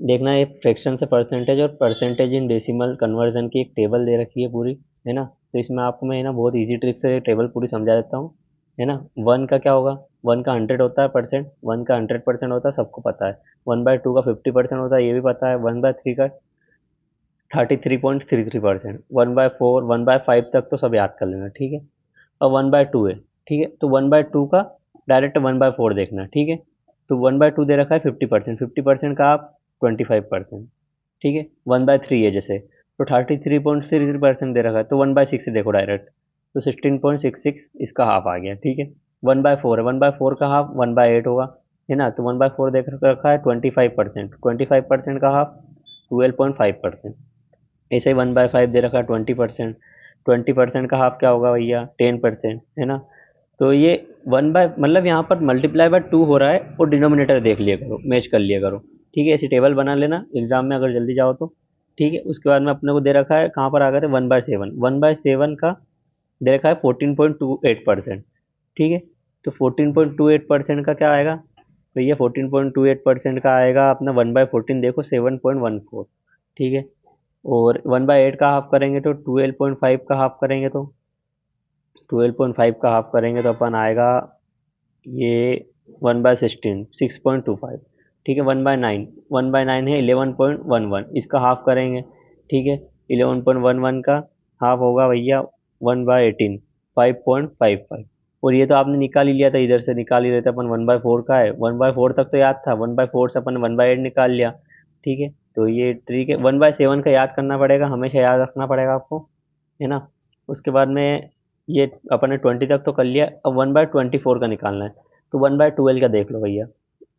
देखना है फ्रैक्शन से परसेंटेज और परसेंटेज इन डेसिमल कन्वर्जन की एक टेबल दे रखी है पूरी, है ना। तो इसमें आपको मैं ना बहुत इजी ट्रिक से टेबल पूरी समझा देता हूँ, है ना। वन का क्या होगा, वन का 100 होता है परसेंट, वन का 100% होता है, सबको पता है। 1/2 का 50% होता है, ये भी पता है। 1/3 का 33.33%। 1/4 1/5 तक तो सब याद कर लेना, ठीक है। और 1/2 है, ठीक है। तो 1/2 का डायरेक्ट 1/4 देखना, ठीक है। तो 1/2 दे रखा है 50%, 50% का आप 25%, ठीक है। 1/3 है जैसे, तो 33.33% दे रखा है, तो 1/6 देखो डायरेक्ट, तो 16.66 इसका हाफ आ गया, ठीक है। 1/4 है, 1/4 का हाफ 1/8 होगा, है ना। तो 1/4 देख रखा है 25%, 25% का हाफ 12.5%। ऐसे ही 1/5 दे रखा है 20%, 20% का हाफ क्या होगा भैया 10%, है ना। तो ये वन बाय मतलब यहाँ पर मल्टीप्लाई बाय 2 हो रहा है, और डिनोमिनेटर देख लिया करो, मैच कर लिया करो, ठीक है। ऐसी टेबल बना लेना एग्जाम में अगर जल्दी जाओ तो, ठीक है। उसके बाद में अपने को दे रखा है, कहाँ पर आ गए थे, 1/7, 1/7 का दे रखा है 14.28%, ठीक है। तो 14.28% का क्या आएगा भैया, 14.28% का आएगा अपना 1/14, देखो 7.14, ठीक है। और 1/8 का हाफ करेंगे तो 12.5 का हाफ करेंगे, तो 12.5 का हाफ करेंगे तो अपन आएगा ये 1/16, 6.25, ठीक है। 1/9, 1/9 है 11.11, इसका हाफ करेंगे, ठीक है। 11.11 का हाफ होगा भैया 1/18, 5.55। और ये तो आपने निकाल ही लिया था, इधर से निकाल ही रहे थे अपन, 1/4 का है, 1/4 तक तो याद था, 1/4 से अपन 1/8 निकाल लिया, ठीक है। तो ये ट्रिक है। 1/7 का याद करना पड़ेगा, हमेशा याद रखना पड़ेगा आपको, है ना। उसके बाद में ये अपन ने 20 तक तो कर लिया, अब 1/24 का निकालना है। तो 1/12 का देख लो भैया,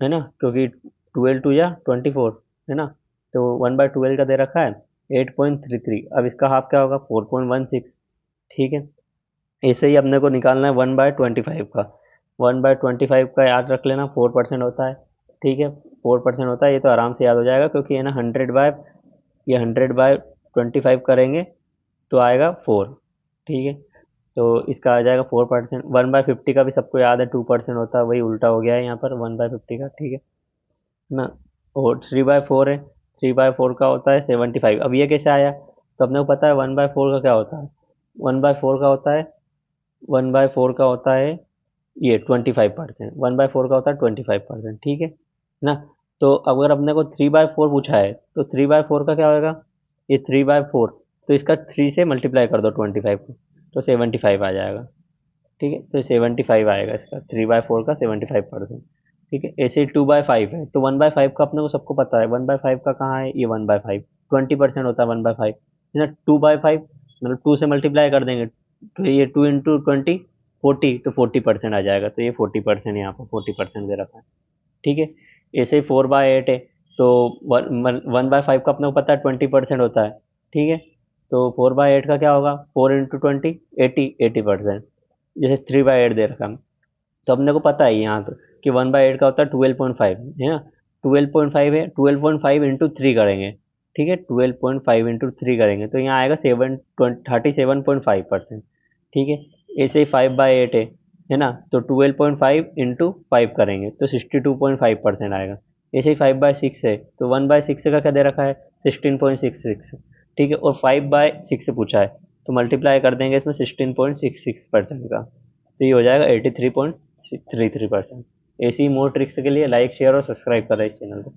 है ना, क्योंकि 12 टू या 24, है ना। तो 1/12 का दे रखा है 8.33, अब इसका हाफ क्या होगा 4.16, ठीक है। ऐसे ही अपने को निकालना है 1/25 का। 1/25 का याद रख लेना, 4% होता है, ठीक है। 4% होता है, ये तो आराम से याद हो जाएगा, क्योंकि है ना 100/25 करेंगे तो आएगा 4, ठीक है। तो इसका आ जाएगा 4%। 1/50 का भी सबको याद है 2% होता है, वही उल्टा हो गया है यहाँ पर 1/50 का, ठीक है ना। और 3/4 है, 3/4 का होता है 75। अब ये कैसे आया, तो अपने को पता है 1/4 का क्या होता है, 1/4 का होता है, 1/4 का होता है ये 25%, 1/4 का होता है 25%, ठीक है ना। तो अगर अपने को 3/4 पूछा है, तो 3/4 का क्या होगा, ये 3/4, तो इसका 3 से मल्टीप्लाई कर दो 25 को, तो 75 आ जाएगा, ठीक है। तो 75 आएगा इसका, 3/4 का 75%, ठीक है। ऐसे 2/5 है, तो 1/5 का अपने को सबको पता है, 1/5 का कहाँ है, ये 1/5, 20% होता है 1/5, है ना। 2/5 मतलब 2 से मल्टीप्लाई कर देंगे, तो ये 2 × 20 40, तो 40% आ जाएगा, तो ये 40% यहाँ पर 40% दे रखा है, ठीक है। ऐसे ही 4/8 है, तो 1/5 का अपने को पता है 20% होता है, ठीक है। तो 4/8 का क्या होगा, 4 × 20 80%। जैसे 3/8 दे रखा है, तो अपने को पता है यहाँ तो कि 1/8 का होता है 12.5, है ना। 12.5 है, 12.5 इंटू 3 करेंगे, ठीक है। 12.5 इंटू 3 करेंगे तो यहाँ आएगा 37.5%, ठीक है। ऐसे ही 5/8 है ना, तो 12.5 इंटू 5 करेंगे तो 62.5% आएगा। ऐसे ही 5/6 है, तो 1/6 का क्या दे रखा है 16.66, ठीक है। और 5/6 पूछा है, तो मल्टीप्लाई कर देंगे इसमें 16.66% का, तो ये हो जाएगा 83.33%। ऐसी मोर ट्रिक्स के लिए लाइक शेयर और सब्सक्राइब करें इस चैनल को।